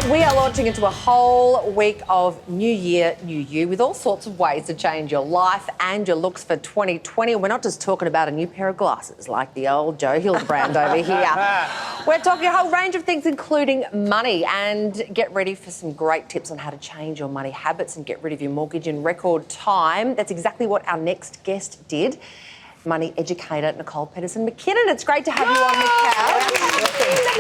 we are launching into a whole week of New Year, New You, with all sorts of ways to change your life and your looks for 2020. We're not just talking about a new pair of glasses like the old Joe Hildebrand over here. We're talking a whole range of things, including money, and get ready for some great tips on how to change your money habits and get rid of your mortgage in record time. That's exactly what our next guest did. Money educator Nicole Pedersen-McKinnon. It's great to have you on the couch.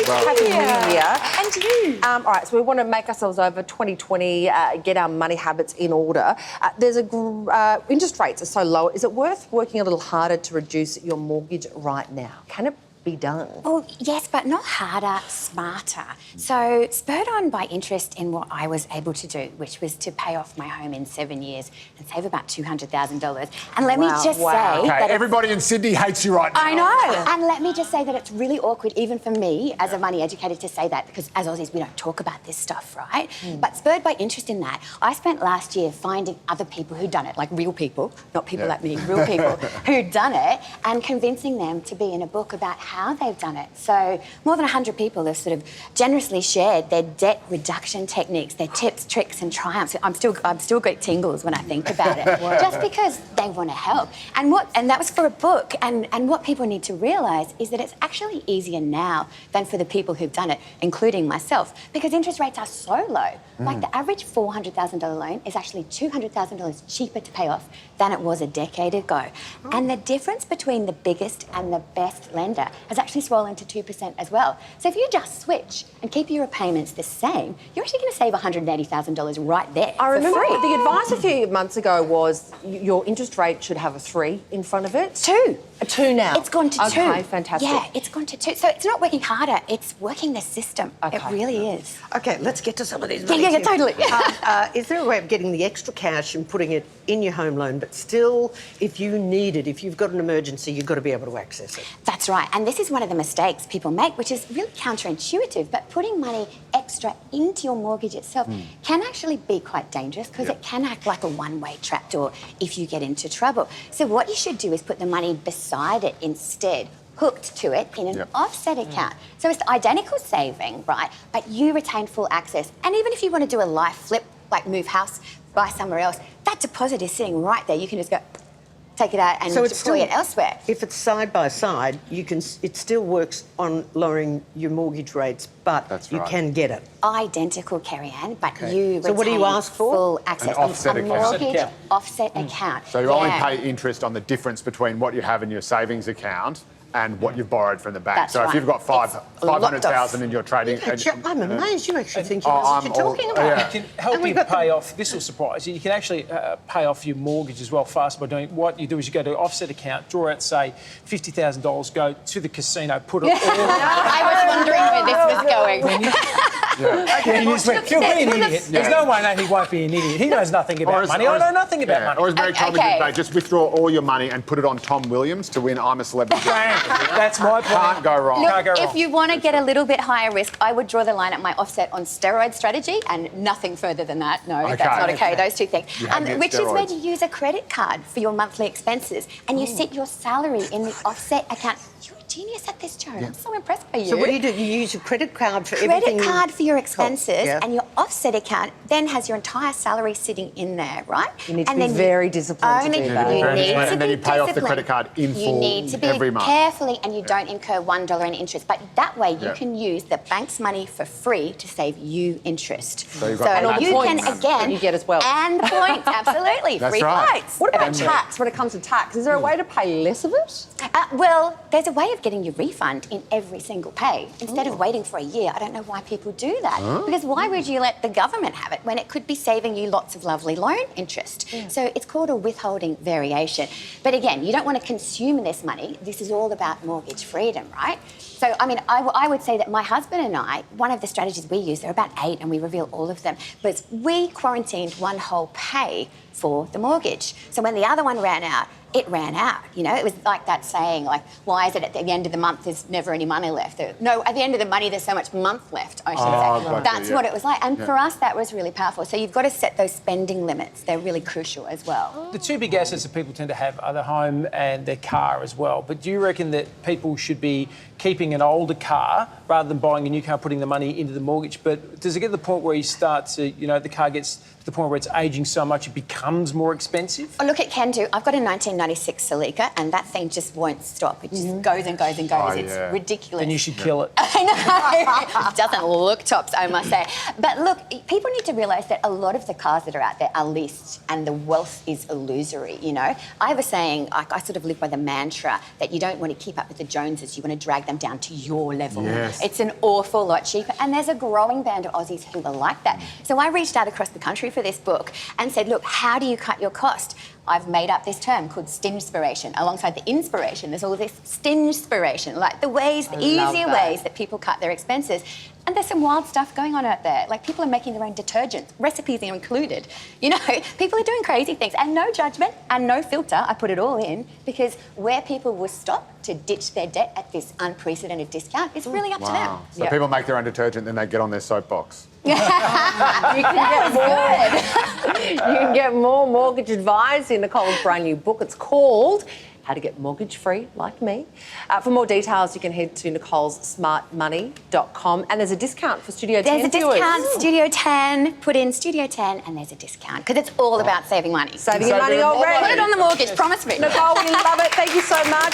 Happy New Year. And you. All right, so we want to make ourselves over 2020, get our money habits in order. Interest rates are so low. Is it worth working a little harder to reduce your mortgage right now? Can it be done? Well, yes, but not harder, smarter. So spurred on by interest in what I was able to do, which was to pay off my home in 7 years and save about $200,000. And let me just say that everybody in Sydney hates you right now. I know. And let me just say that it's really awkward, even for me as a money educator, to say that, because as Aussies, we don't talk about this stuff, right? But spurred by interest in that, I spent last year finding other people who'd done it, like real people, not people like me, real people who'd done it, and convincing them to be in a book about how they've done it. So more than 100 people have sort of generously shared their debt reduction techniques, their tips, tricks and triumphs. I'm still got tingles when I think about it, just because they want to help. And that was for a book. And what people need to realise is that it's actually easier now than for the people who've done it, including myself, because interest rates are so low. Like the average $400,000 loan is actually $200,000 cheaper to pay off than it was a decade ago. And the difference between the biggest and the best lender has actually swollen to 2% as well. So if you just switch and keep your repayments the same, you're actually going to save $180,000 right there. I remember for free. the advice a few months ago was your interest rate should have a 3 in front of it. 2. A 2 now? It's gone to 2. Okay, fantastic. Yeah, it's gone to 2. So it's not working harder, it's working the system. Okay. It really is. Okay, let's get to some of these. Yeah, totally. Is there a way of getting the extra cash and putting it in your home loan, but still, if you need it, if you've got an emergency, you've got to be able to access it? That's right. And this is one of the mistakes people make, which is really counterintuitive, but putting money extra into your mortgage itself can actually be quite dangerous, because it can act like a one-way trapdoor if you get into trouble. So what you should do is put the money beside it instead, hooked to it in an offset account. So it's identical saving, right? But you retain full access. And even if you want to do a life flip, like move house, buy somewhere else, that deposit is sitting right there. You can just go, take it out and deploy it elsewhere. If it's side by side, it still works on lowering your mortgage rates, but you can get it. Identical, Kerry-Ann, but you retain what do you ask for? full access. An offset a account. mortgage offset account. So you only pay interest on the difference between what you have in your savings account and what you've borrowed from the bank. That's so if right. you've got 500,000 in your trading... I'm amazed you actually think you know what you're talking about. You can help you pay off, this will surprise you, you can actually pay off your mortgage as well faster by doing, what you do is you go to an offset account, draw out, say, $50,000, go to the casino, put it all... I was wondering where this was going. He'll be an idiot. There's no way he won't be an idiot. He knows nothing about money. I know nothing about money. Or as Mary told me today, just withdraw all your money and put it on Tom Williams to win I'm a Celebrity. That's my plan. Can't go wrong. Look, if you want to get a little bit higher risk, I would draw the line at my offset on steroid strategy and nothing further than that. No, that's not okay. Those two things. Which is where you use a credit card for your monthly expenses and you set your salary in the offset account. You're a genius at this, Joe. I'm so impressed by you. So what do? You use your credit card for everything? Credit card for your expenses, and your offset account then has your entire salary sitting in there, right? You need to be very disciplined to do that. And then you pay off the credit card in full every month. You need to be carefully, and you don't incur $1 in interest. But that way you can use the bank's money for free to save you interest. So you've got you points can, again... you get as well. And the points, absolutely. That's free right. points. What about tax? When it comes to tax, is there a way to pay less of it? Well, there's a way of getting your refund in every single pay instead of waiting for a year. I don't know why people do that. Because why would you let the government have it when it could be saving you lots of lovely loan interest? So it's called a withholding variation. But again, you don't want to consume this money. This is all about mortgage freedom, right? So, I mean, I would say that my husband and I, one of the strategies we use, there are about 8 and we reveal all of them, was we quarantined one whole pay for the mortgage. So when the other one ran out it ran out. You know, it was like that saying, like, why is it at the end of the month there's never any money left? No, at the end of the money there's so much month left, I should say. gotcha, That's yeah. what it was like. And for us, that was really powerful. So you've got to set those spending limits. They're really crucial as well. The two big assets that people tend to have are the home and their car as well. But do you reckon that people should be keeping an older car rather than buying a new car, putting the money into the mortgage? But does it get to the point where you start to, you know, the car gets to the point where it's ageing so much it becomes more expensive? Oh, look, it can do. I've got a 1996 Celica, and that thing just won't stop. It just goes and goes and goes. Oh, It's yeah. ridiculous. Then you should kill it. I know. It doesn't look tops, I must say. But look, people need to realise that a lot of the cars that are out there are leased and the wealth is illusory, you know. I have a saying, I sort of live by the mantra that you don't want to keep up with the Joneses, you want to drag them down to your level. Yes. It's an awful lot cheaper. And there's a growing band of Aussies who are like that. So I reached out across the country for this book and said, look, how do you cut your cost? I've made up this term called stinspiration. Alongside the inspiration, there's all this stinspiration, like the ways, the easier ways that people cut their expenses. And there's some wild stuff going on out there. Like people are making their own detergents, recipes are included. You know, people are doing crazy things and no judgment and no filter. I put it all in because where people will stop to ditch their debt at this unprecedented discount is really up to them. So people make their own detergent, then they get on their soapbox. You can get more mortgage advice in Nicole's brand new book. It's called How to Get Mortgage Free Like Me. For more details, you can head to nicolesmartmoney.com. And there's a discount for Studio 10 There's a discount, viewers. Studio 10, put in Studio 10 and there's a discount because it's all about saving money. Saving your money already. Put it on the mortgage, promise me. Nicole, we love it. Thank you so much.